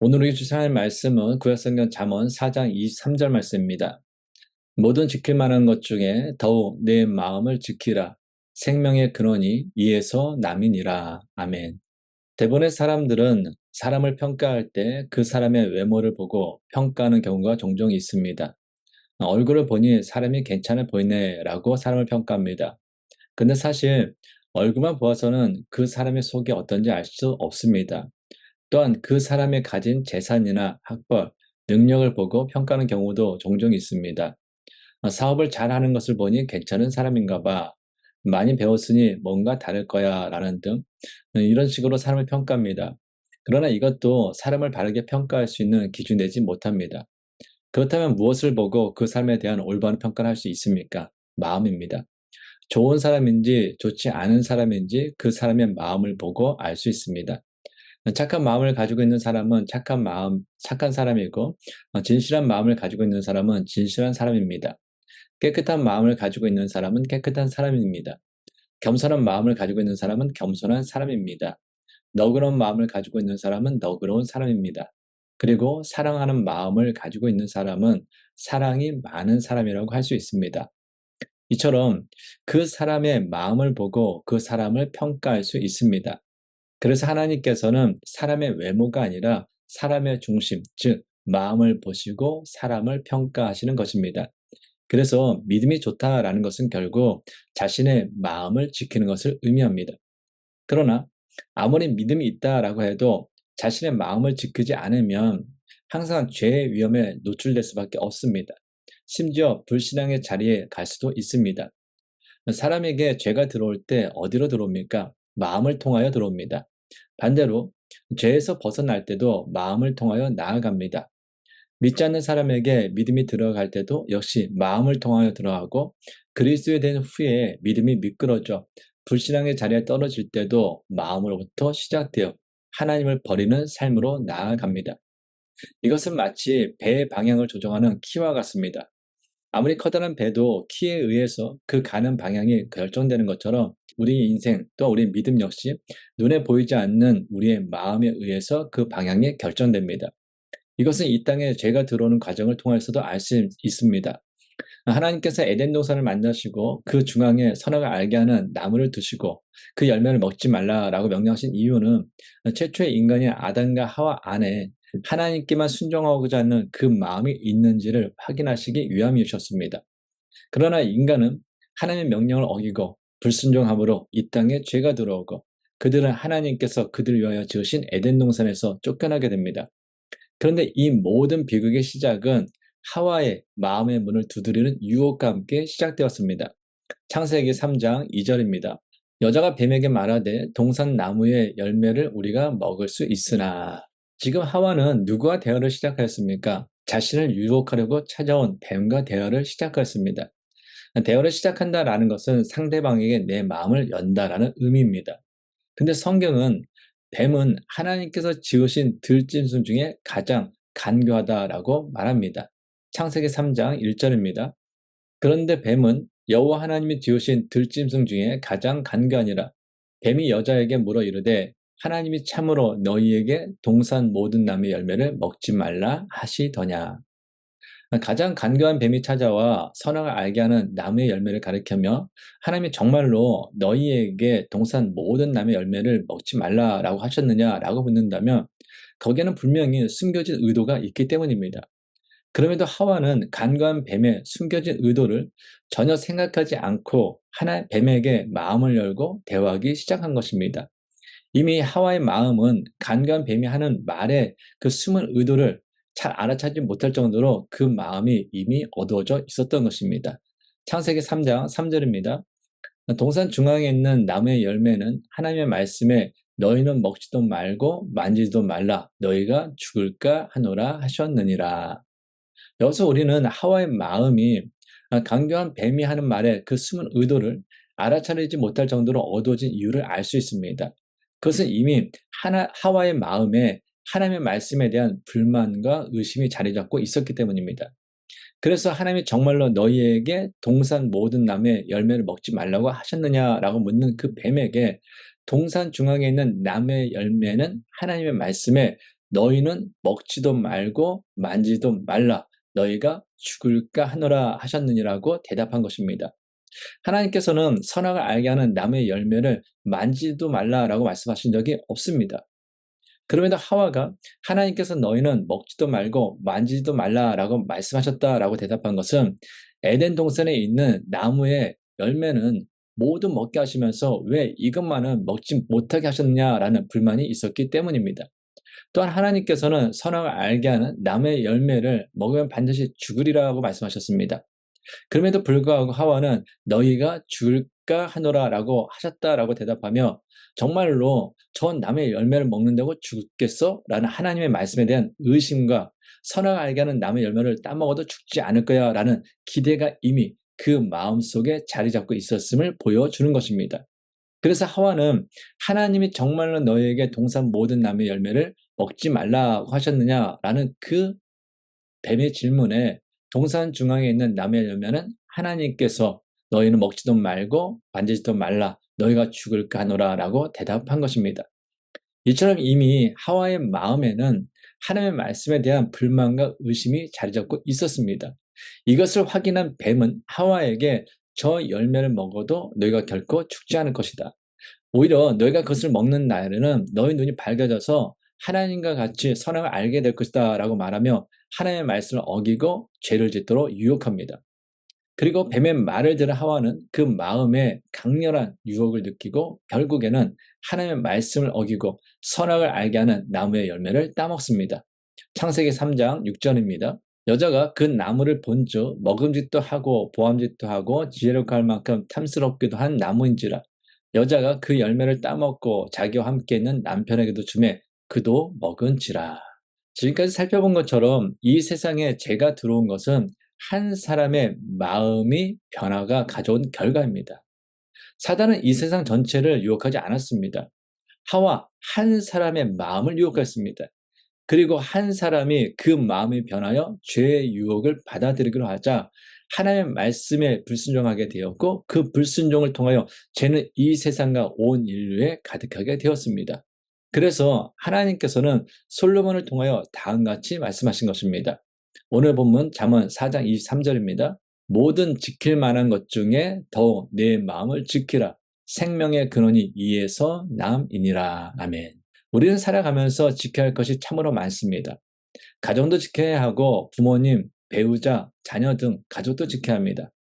오늘 우리 주장할 말씀은 구약성경 잠언 4장 23절 말씀입니다. 모든 지킬 만한 것 중에 더욱 내 마음을 지키라. 생명의 근원이 이에서 남이니라. 아멘. 대부분의 사람들은 사람을 평가할 때 그 사람의 외모를 보고 평가하는 경우가 종종 있습니다. 얼굴을 보니 사람이 괜찮아 보이네라고 사람을 평가합니다. 근데 사실 얼굴만 보아서는 그 사람의 속이 어떤지 알 수 없습니다. 또한 그 사람이 가진 재산이나 학벌, 능력을 보고 평가하는 경우도 종종 있습니다. 사업을 잘하는 것을 보니 괜찮은 사람인가 봐. 많이 배웠으니 뭔가 다를 거야 라는 등 이런 식으로 사람을 평가합니다. 그러나 이것도 사람을 바르게 평가할 수 있는 기준이 되지 못합니다. 그렇다면 무엇을 보고 그 사람에 대한 올바른 평가를 할 수 있습니까? 마음입니다. 좋은 사람인지 좋지 않은 사람인지 그 사람의 마음을 보고 알 수 있습니다. 착한 마음을 가지고 있는 사람은 착한 사람이고, 진실한 마음을 가지고 있는 사람은 진실한 사람입니다. 깨끗한 마음을 가지고 있는 사람은 깨끗한 사람입니다. 겸손한 마음을 가지고 있는 사람은 겸손한 사람입니다. 너그러운 마음을 가지고 있는 사람은 너그러운 사람입니다. 그리고 사랑하는 마음을 가지고 있는 사람은 사랑이 많은 사람이라고 할 수 있습니다. 이처럼 그 사람의 마음을 보고 그 사람을 평가할 수 있습니다. 그래서 하나님께서는 사람의 외모가 아니라 사람의 중심, 즉 마음을 보시고 사람을 평가하시는 것입니다. 그래서 믿음이 좋다라는 것은 결국 자신의 마음을 지키는 것을 의미합니다. 그러나 아무리 믿음이 있다라고 해도 자신의 마음을 지키지 않으면 항상 죄의 위험에 노출될 수밖에 없습니다. 심지어 불신앙의 자리에 갈 수도 있습니다. 사람에게 죄가 들어올 때 어디로 들어옵니까? 마음을 통하여 들어옵니다. 반대로 죄에서 벗어날 때도 마음을 통하여 나아갑니다. 믿지 않는 사람에게 믿음이 들어갈 때도 역시 마음을 통하여 들어가고 그리스도에 대한 후에 믿음이 미끄러져 불신앙의 자리에 떨어질 때도 마음으로부터 시작되어 하나님을 버리는 삶으로 나아갑니다. 이것은 마치 배의 방향을 조정하는 키와 같습니다. 아무리 커다란 배도 키에 의해서 그 가는 방향이 결정되는 것처럼 우리 인생 또 우리 믿음 역시 눈에 보이지 않는 우리의 마음에 의해서 그 방향이 결정됩니다. 이것은 이 땅에 죄가 들어오는 과정을 통해서도 알 수 있습니다. 하나님께서 에덴 동산을 만드시고 그 중앙에 선악을 알게 하는 나무를 두시고 그 열매를 먹지 말라라고 명령하신 이유는 최초의 인간인 아담과 하와 안에 하나님께만 순종하고자 하는 그 마음이 있는지를 확인하시기 위함이셨습니다. 그러나 인간은 하나님의 명령을 어기고 불순종함으로 이 땅에 죄가 들어오고 그들은 하나님께서 그들을 위하여 지으신 에덴 동산에서 쫓겨나게 됩니다. 그런데 이 모든 비극의 시작은 하와의 마음의 문을 두드리는 유혹과 함께 시작되었습니다. 창세기 3장 2절입니다. 여자가 뱀에게 말하되 동산 나무의 열매를 우리가 먹을 수 있으나. 지금 하와는 누구와 대화를 시작하였습니까? 자신을 유혹하려고 찾아온 뱀과 대화를 시작하였습니다. 대화를 시작한다라는 것은 상대방에게 내 마음을 연다라는 의미입니다. 근데 성경은 뱀은 하나님께서 지으신 들짐승 중에 가장 간교하다라고 말합니다. 창세기 3장 1절입니다. 그런데 뱀은 여호와 하나님이 지으신 들짐승 중에 가장 간교하니라. 뱀이 여자에게 물어 이르되 하나님이 참으로 너희에게 동산 모든 나무의 열매를 먹지 말라 하시더냐. 가장 간교한 뱀이 찾아와 선악을 알게 하는 나무의 열매를 가리키며 하나님이 정말로 너희에게 동산 모든 나무의 열매를 먹지 말라라고 하셨느냐라고 묻는다면 거기에는 분명히 숨겨진 의도가 있기 때문입니다. 그럼에도 하와는 간교한 뱀의 숨겨진 의도를 전혀 생각하지 않고 뱀에게 마음을 열고 대화하기 시작한 것입니다. 이미 하와의 마음은 간교한 뱀이 하는 말의 그 숨은 의도를 잘 알아차지 못할 정도로 그 마음이 이미 어두워져 있었던 것입니다. 창세기 3장 3절입니다. 동산 중앙에 있는 나무의 열매는 하나님의 말씀에 너희는 먹지도 말고 만지지도 말라 너희가 죽을까 하노라 하셨느니라. 여기서 우리는 하와의 마음이 강교한 뱀이 하는 말의 그 숨은 의도를 알아차리지 못할 정도로 어두워진 이유를 알 수 있습니다. 그것은 이미 하와의 마음에 하나님의 말씀에 대한 불만과 의심이 자리 잡고 있었기 때문입니다. 그래서 하나님이 정말로 너희에게 동산 모든 나무의 열매를 먹지 말라고 하셨느냐라고 묻는 그 뱀에게 동산 중앙에 있는 나무의 열매는 하나님의 말씀에 너희는 먹지도 말고 만지도 말라. 너희가 죽을까 하노라 하셨느니라고 대답한 것입니다. 하나님께서는 선악을 알게 하는 나무의 열매를 만지도 말라라고 말씀하신 적이 없습니다. 그럼에도 하와가 하나님께서 너희는 먹지도 말고 만지지도 말라라고 말씀하셨다라고 대답한 것은 에덴 동산에 있는 나무의 열매는 모두 먹게 하시면서 왜 이것만은 먹지 못하게 하셨느냐라는 불만이 있었기 때문입니다. 또한 하나님께서는 선악을 알게 하는 나무의 열매를 먹으면 반드시 죽으리라고 말씀하셨습니다. 그럼에도 불구하고 하와는 너희가 죽을까 하노라라고 하셨다라고 대답하며 정말로 저 남의 열매를 먹는다고 죽겠어? 라는 하나님의 말씀에 대한 의심과 선악을 알게 하는 남의 열매를 따먹어도 죽지 않을 거야 라는 기대가 이미 그 마음속에 자리 잡고 있었음을 보여주는 것입니다. 그래서 하와는 하나님이 정말로 너희에게 동산 모든 나무의 열매를 먹지 말라고 하셨느냐라는 그 뱀의 질문에 동산 중앙에 있는 나무의 열매는 하나님께서 너희는 먹지도 말고 만지지도 말라 너희가 죽을까 하노라 라고 대답한 것입니다. 이처럼 이미 하와의 마음에는 하나님의 말씀에 대한 불만과 의심이 자리 잡고 있었습니다. 이것을 확인한 뱀은 하와에게 저 열매를 먹어도 너희가 결코 죽지 않을 것이다. 오히려 너희가 그것을 먹는 날에는 너희 눈이 밝아져서 하나님과 같이 선악을 알게 될 것이다 라고 말하며 하나님의 말씀을 어기고 죄를 짓도록 유혹합니다. 그리고 뱀의 말을 들은 하와는 그 마음에 강렬한 유혹을 느끼고 결국에는 하나님의 말씀을 어기고 선악을 알게 하는 나무의 열매를 따먹습니다. 창세기 3장 6절입니다. 여자가 그 나무를 본즉 먹음직도 하고 보암직도 하고 지혜롭게 할 만큼 탐스럽기도 한 나무인지라 여자가 그 열매를 따먹고 자기와 함께 있는 남편에게도 주매 그도 먹은지라. 지금까지 살펴본 것처럼 이 세상에 죄가 들어온 것은 한 사람의 마음이 변화가 가져온 결과입니다. 사단은 이 세상 전체를 유혹하지 않았습니다. 하와 한 사람의 마음을 유혹했습니다. 그리고 한 사람이 그 마음이 변하여 죄의 유혹을 받아들이기로 하자 하나님의 말씀에 불순종하게 되었고 그 불순종을 통하여 죄는 이 세상과 온 인류에 가득하게 되었습니다. 그래서 하나님께서는 솔로몬을 통하여 다음같이 말씀하신 것입니다. 오늘 본문 잠언 4장 23절입니다. 모든 지킬 만한 것 중에 더욱 내 마음을 지키라. 생명의 근원이 이에서 남이니라. 아멘. 우리는 살아가면서 지켜야 할 것이 참으로 많습니다. 가정도 지켜야 하고 부모님, 배우자, 자녀 등 가족도 지켜야 합니다.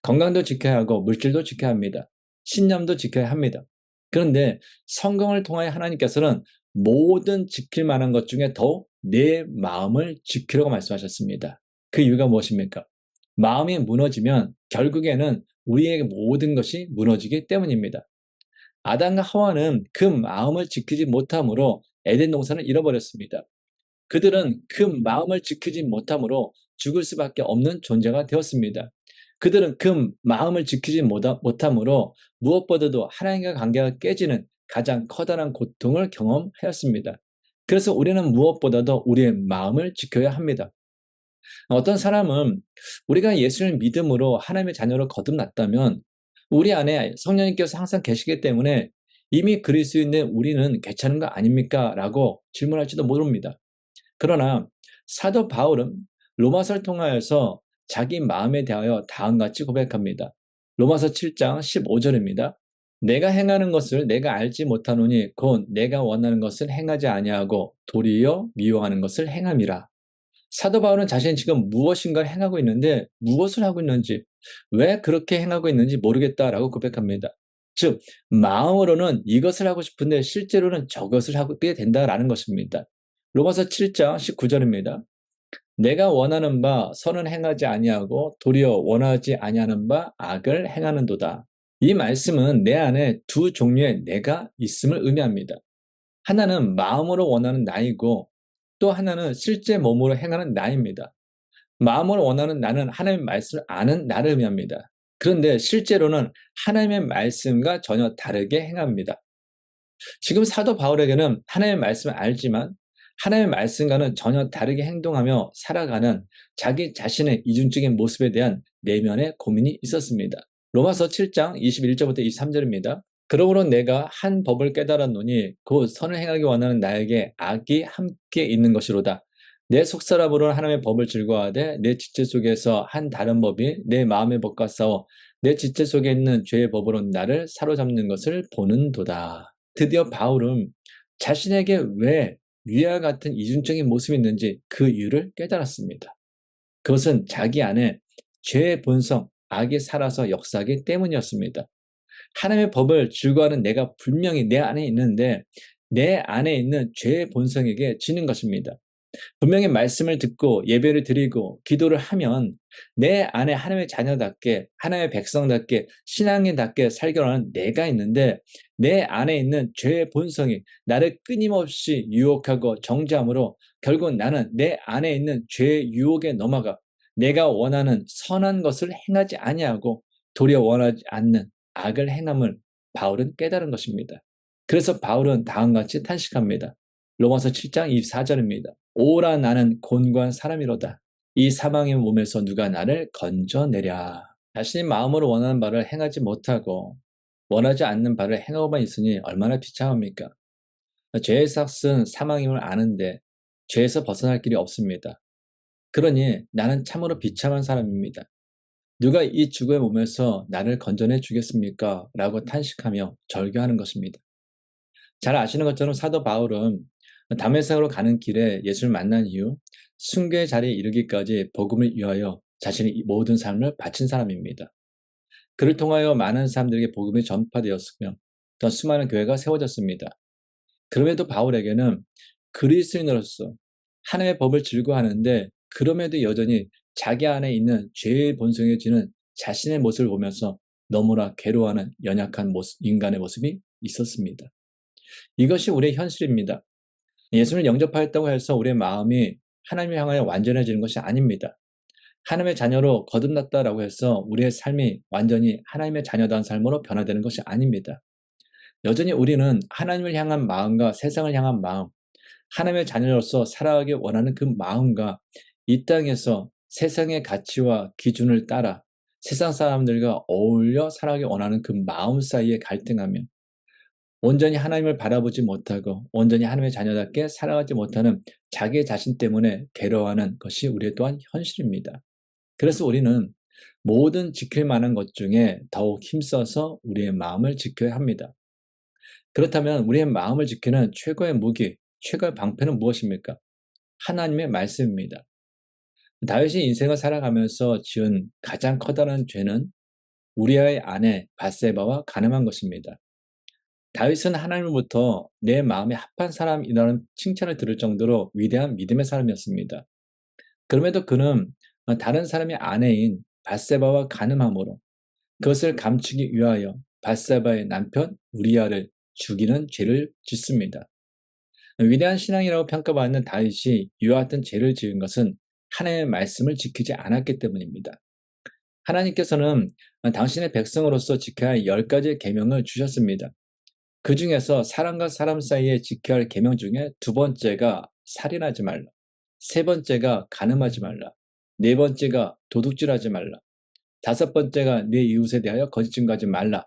건강도 지켜야 하고 물질도 지켜야 합니다. 신념도 지켜야 합니다. 그런데 성경을 통하여 하나님께서는 모든 지킬 만한 것 중에 더욱 내 마음을 지키라고 말씀하셨습니다. 그 이유가 무엇입니까? 마음이 무너지면 결국에는 우리의 모든 것이 무너지기 때문입니다. 아담과 하와는 그 마음을 지키지 못함으로 에덴 동산을 잃어버렸습니다. 그들은 그 마음을 지키지 못함으로 죽을 수밖에 없는 존재가 되었습니다. 그들은 그 마음을 지키지 못함으로 무엇보다도 하나님과 관계가 깨지는 가장 커다란 고통을 경험하였습니다. 그래서 우리는 무엇보다도 우리의 마음을 지켜야 합니다. 어떤 사람은 우리가 예수를 믿음으로 하나님의 자녀로 거듭났다면 우리 안에 성령님께서 항상 계시기 때문에 이미 그리스도인된 우리는 괜찮은 거 아닙니까? 라고 질문할지도 모릅니다. 그러나 사도 바울은 로마서를 통하여서 자기 마음에 대하여 다음같이 고백합니다. 로마서 7장 15절입니다. 내가 행하는 것을 내가 알지 못하노니 곧 내가 원하는 것을 행하지 아니하고 도리어 미워하는 것을 행함이라. 사도 바울은 자신이 지금 무엇인가를 행하고 있는데 무엇을 하고 있는지 왜 그렇게 행하고 있는지 모르겠다라고 고백합니다. 즉 마음으로는 이것을 하고 싶은데 실제로는 저것을 하게 된다라는 것입니다. 로마서 7장 19절입니다. 내가 원하는 바 선은 행하지 아니하고 도리어 원하지 아니하는 바 악을 행하는도다. 이 말씀은 내 안에 두 종류의 내가 있음을 의미합니다. 하나는 마음으로 원하는 나이고 또 하나는 실제 몸으로 행하는 나입니다. 마음으로 원하는 나는 하나님의 말씀을 아는 나를 의미합니다. 그런데 실제로는 하나님의 말씀과 전혀 다르게 행합니다. 지금 사도 바울에게는 하나님의 말씀을 알지만 하나님의 말씀과는 전혀 다르게 행동하며 살아가는 자기 자신의 이중적인 모습에 대한 내면의 고민이 있었습니다. 로마서 7장 21절부터 23절입니다. 그러므로 내가 한 법을 깨달았노니 곧 선을 행하기 원하는 나에게 악이 함께 있는 것이로다. 내 속사람으로는 하나님의 법을 즐거워하되 내 지체 속에서 한 다른 법이 내 마음의 법과 싸워 내 지체 속에 있는 죄의 법으로 나를 사로잡는 것을 보는도다. 드디어 바울은 자신에게 왜 위와 같은 이중적인 모습이 있는지 그 이유를 깨달았습니다. 그것은 자기 안에 죄의 본성, 악이 살아서 역사하기 때문이었습니다. 하나님의 법을 즐거워하는 내가 분명히 내 안에 있는데 내 안에 있는 죄의 본성에게 지는 것입니다. 분명히 말씀을 듣고 예배를 드리고 기도를 하면 내 안에 하나님의 자녀답게 하나님의 백성답게 신앙인답게 살려는 내가 있는데 내 안에 있는 죄의 본성이 나를 끊임없이 유혹하고 정죄함으로 결국 나는 내 안에 있는 죄의 유혹에 넘어가 내가 원하는 선한 것을 행하지 아니하고 도리어 원하지 않는 악을 행함을 바울은 깨달은 것입니다. 그래서 바울은 다음과 같이 탄식합니다. 로마서 7장 24절입니다. 오라 나는 곤고한 사람이로다. 이 사망의 몸에서 누가 나를 건져내랴. 자신이 마음으로 원하는 바를 행하지 못하고 원하지 않는 바를 행하고만 있으니 얼마나 비참합니까? 죄의 삭은 사망임을 아는데 죄에서 벗어날 길이 없습니다. 그러니 나는 참으로 비참한 사람입니다. 누가 이 죽음의 몸에서 나를 건져내 주겠습니까? 라고 탄식하며 절규하는 것입니다. 잘 아시는 것처럼 사도 바울은 다메섹으로 가는 길에 예수를 만난 이후 순교의 자리에 이르기까지 복음을 위하여 자신의 모든 삶을 바친 사람입니다. 그를 통하여 많은 사람들에게 복음이 전파되었으며 또 수많은 교회가 세워졌습니다. 그럼에도 바울에게는 그리스도인으로서 하나님의 법을 즐거워하는데 그럼에도 여전히 자기 안에 있는 죄의 본성에 지는 자신의 모습을 보면서 너무나 괴로워하는 연약한 인간의 모습이 있었습니다. 이것이 우리의 현실입니다. 예수를 영접하였다고 해서 우리의 마음이 하나님을 향하여 완전해지는 것이 아닙니다. 하나님의 자녀로 거듭났다라고 해서 우리의 삶이 완전히 하나님의 자녀다운 삶으로 변화되는 것이 아닙니다. 여전히 우리는 하나님을 향한 마음과 세상을 향한 마음, 하나님의 자녀로서 살아가기 원하는 그 마음과 이 땅에서 세상의 가치와 기준을 따라 세상 사람들과 어울려 살아가기 원하는 그 마음 사이에 갈등하며 온전히 하나님을 바라보지 못하고 온전히 하나님의 자녀답게 살아가지 못하는 자기 자신 때문에 괴로워하는 것이 우리의 또한 현실입니다. 그래서 우리는 모든 지킬 만한 것 중에 더욱 힘써서 우리의 마음을 지켜야 합니다. 그렇다면 우리의 마음을 지키는 최고의 무기, 최고의 방패는 무엇입니까? 하나님의 말씀입니다. 다윗이 인생을 살아가면서 지은 가장 커다란 죄는 우리아의 아내 밧세바와 간음한 것입니다. 다윗은 하나님으로부터 내 마음에 합한 사람이라는 칭찬을 들을 정도로 위대한 믿음의 사람이었습니다. 그럼에도 그는 다른 사람의 아내인 밧세바와 간음함으로 그것을 감추기 위하여 밧세바의 남편 우리아를 죽이는 죄를 짓습니다. 위대한 신앙이라고 평가받는 다윗이 이와 같은 죄를 지은 것은 하나님의 말씀을 지키지 않았기 때문입니다. 하나님께서는 당신의 백성으로서 지켜야 할 10가지의 계명을 주셨습니다. 그 중에서 사람과 사람 사이에 지켜야 할 계명 중에 두 번째가 살인하지 말라, 세 번째가 간음하지 말라, 네 번째가 도둑질하지 말라, 다섯 번째가 내 이웃에 대하여 거짓 증거하지 말라,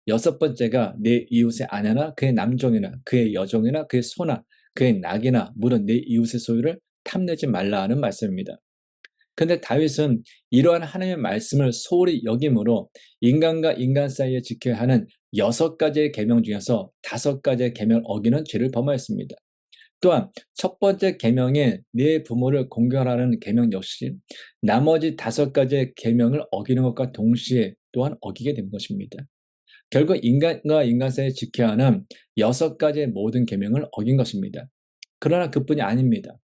여섯 번째가 내 이웃의 아내나 그의 남종이나 그의 여종이나 그의 소나 그의 낙이나 물은 내 이웃의 소유를 탐내지 말라 하는 말씀입니다. 근데 다윗은 이러한 하나님의 말씀을 소홀히 여김으로 인간과 인간 사이에 지켜야 하는 6가지의 계명 중에서 5가지의 계명을 어기는 죄를 범하였습니다. 또한 첫 번째 계명인 내 부모를 공경하라는 계명 역시 나머지 5가지의 계명을 어기는 것과 동시에 또한 어기게 된 것입니다. 결국 인간과 인간 사이에 지켜야 하는 6가지의 모든 계명을 어긴 것입니다. 그러나 그뿐이 아닙니다.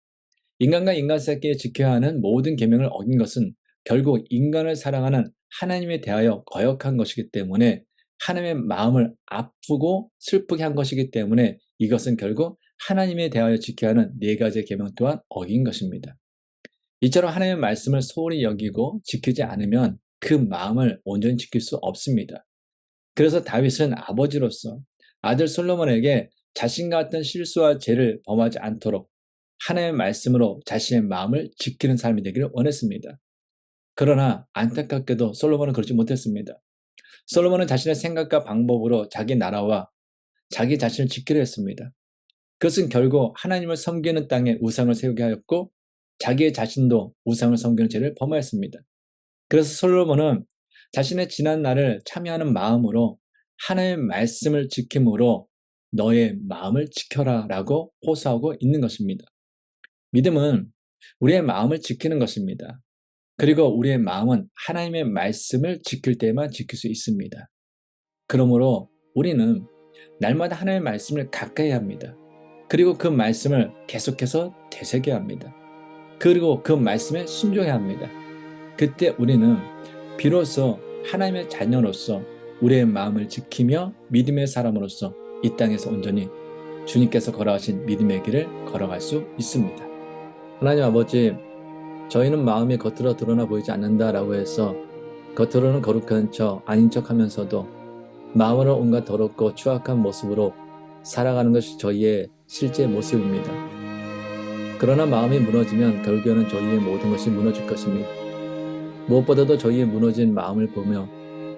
인간과 인간 사이에 지켜야 하는 모든 계명을 어긴 것은 결국 인간을 사랑하는 하나님에 대하여 거역한 것이기 때문에 하나님의 마음을 아프고 슬프게 한 것이기 때문에 이것은 결국 하나님에 대하여 지켜야 하는 4가지의 계명 또한 어긴 것입니다. 이처럼 하나님의 말씀을 소홀히 여기고 지키지 않으면 그 마음을 온전히 지킬 수 없습니다. 그래서 다윗은 아버지로서 아들 솔로몬에게 자신과 같은 실수와 죄를 범하지 않도록 하나님의 말씀으로 자신의 마음을 지키는 삶이 되기를 원했습니다. 그러나 안타깝게도 솔로몬은 그렇지 못했습니다. 솔로몬은 자신의 생각과 방법으로 자기 나라와 자기 자신을 지키려 했습니다. 그것은 결국 하나님을 섬기는 땅에 우상을 세우게 하였고 자기의 자신도 우상을 섬기는 죄를 범하였습니다. 그래서 솔로몬은 자신의 지난 날을 참여하는 마음으로 하나님의 말씀을 지킴으로 너의 마음을 지켜라 라고 호소하고 있는 것입니다. 믿음은 우리의 마음을 지키는 것입니다. 그리고 우리의 마음은 하나님의 말씀을 지킬 때만 지킬 수 있습니다. 그러므로 우리는 날마다 하나님의 말씀을 가까이 합니다. 그리고 그 말씀을 계속해서 되새겨야 합니다. 그리고 그 말씀에 순종해야 합니다. 그때 우리는 비로소 하나님의 자녀로서 우리의 마음을 지키며 믿음의 사람으로서 이 땅에서 온전히 주님께서 걸어가신 믿음의 길을 걸어갈 수 있습니다. 하나님 아버지, 저희는 마음이 겉으로 드러나 보이지 않는다라고 해서 겉으로는 거룩한 척, 아닌 척 하면서도 마음으로 온갖 더럽고 추악한 모습으로 살아가는 것이 저희의 실제 모습입니다. 그러나 마음이 무너지면 결국에는 저희의 모든 것이 무너질 것입니다. 무엇보다도 저희의 무너진 마음을 보며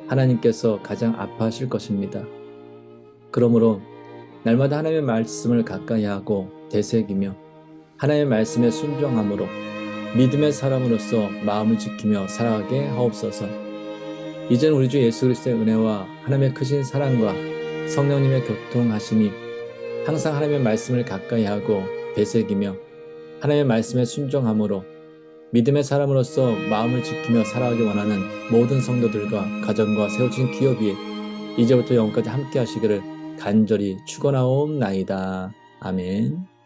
하나님께서 가장 아파하실 것입니다. 그러므로 날마다 하나님의 말씀을 가까이 하고 되새기며 하나님의 말씀에 순종함으로 믿음의 사람으로서 마음을 지키며 살아가게 하옵소서. 이제는 우리 주 예수 그리스도의 은혜와 하나님의 크신 사랑과 성령님의 교통하심이 항상 하나님의 말씀을 가까이 하고 되새기며 하나님의 말씀에 순종함으로 믿음의 사람으로서 마음을 지키며 살아가기 원하는 모든 성도들과 가정과 세워진 기업이 이제부터 영원까지 함께 하시기를 간절히 축원하옵나이다. 아멘.